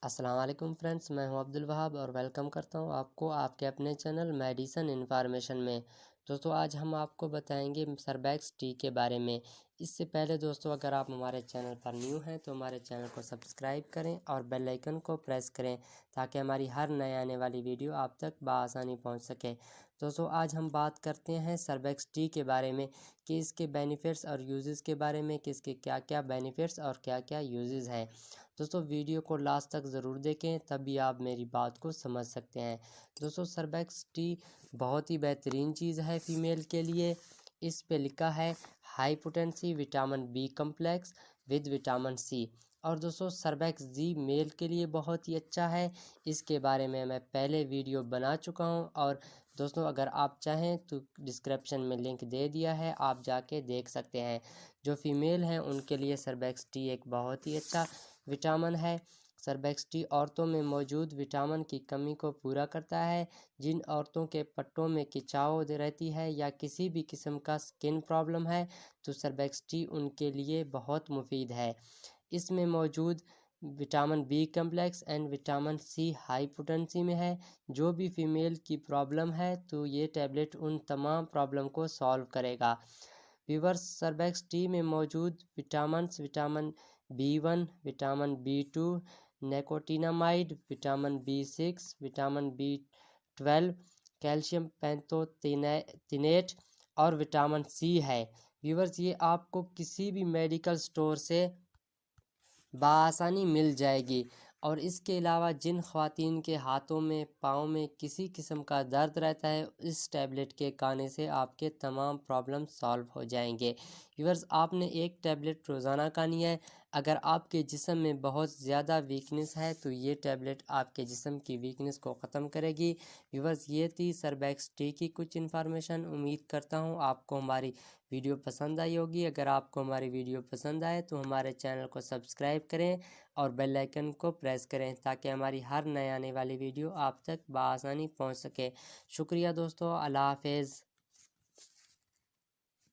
अस्सलाम वालेकुम फ्रेंड्स, मैं हूं अब्दुल वहाब और वेलकम करता हूं आपको आपके अपने चैनल मेडिसन इन्फॉर्मेशन में। दोस्तों आज हम आपको बताएंगे सरबैक्स टी के बारे में। इससे पहले दोस्तों अगर आप हमारे चैनल पर न्यू हैं तो हमारे चैनल को सब्सक्राइब करें और बेल आइकन को प्रेस करें ताकि हमारी हर नए आने वाली वीडियो आप तक बआसानी पहुंच सके। दोस्तों आज हम बात करते हैं सरबैक्स टी के बारे में कि इसके बेनिफिट्स और यूजेस के बारे में कि इसके क्या क्या बेनिफिट्स और क्या क्या यूजेस हैं। दोस्तों वीडियो को लास्ट तक ज़रूर देखें तभी आप मेरी बात को समझ सकते हैं। दोस्तों सरबैक्स टी बहुत ही बेहतरीन चीज़ है फीमेल के लिए। इस पे लिखा है high potency vitamin B complex with vitamin C. और दोस्तों सरबैक्स जी मेल के लिए बहुत ही अच्छा है। इसके बारे में मैं पहले वीडियो बना चुका हूं और दोस्तों अगर आप चाहें तो डिस्क्रिप्शन में लिंक दे दिया है, आप जाके देख सकते हैं। जो फीमेल हैं उनके लिए सरबैक्स टी एक बहुत ही अच्छा विटामिन है। सरबैक्स टी औरतों में मौजूद विटामिन की कमी को पूरा करता है। जिन औरतों के पट्टों में खिंचाव रहती है या किसी भी किस्म का स्किन प्रॉब्लम है तो सरबैक्स टी उनके लिए बहुत मुफीद है। इसमें मौजूद vitamin B complex and vitamin C high potency में है। जो भी फीमेल की प्रॉब्लम है तो ये टैबलेट उन तमाम प्रॉब्लम को सॉल्व करेगा। व्यूअर्स सरबैक्स टी में मौजूद vitamin B one, vitamin B two, nicotinamide, vitamin बी6, विटामिन बी12, कैल्शियम पैंथोथिनेट और विटामिन सी है। व्यूअर्स ये आपको किसी भी मेडिकल स्टोर से बआसानी मिल जाएगी। और इसके अलावा जिन ख़वातीन के हाथों में पाँव में किसी किस्म का दर्द रहता है इस टैबलेट के खाने से आपके तमाम प्रॉब्लम सॉल्व हो जाएंगे। व्यूअर्स आपने एक टैबलेट रोज़ाना खानी है। अगर आपके जिस्म में बहुत ज़्यादा वीकनेस है तो ये टैबलेट आपके जिस्म की वीकनेस को ख़त्म करेगी। व्यूअर्स ये थी सरबैक्स टी की कुछ इन्फॉर्मेशन। उम्मीद करता हूँ आपको हमारी वीडियो पसंद आई होगी। अगर आपको हमारी वीडियो पसंद आए तो हमारे चैनल को सब्सक्राइब करें और बेल आइकन को प्रेस करें ताकि हमारी हर नए आने वाली वीडियो आप तक बआसानी पहुंच सके। शुक्रिया दोस्तों, अल्लाह हाफिज़।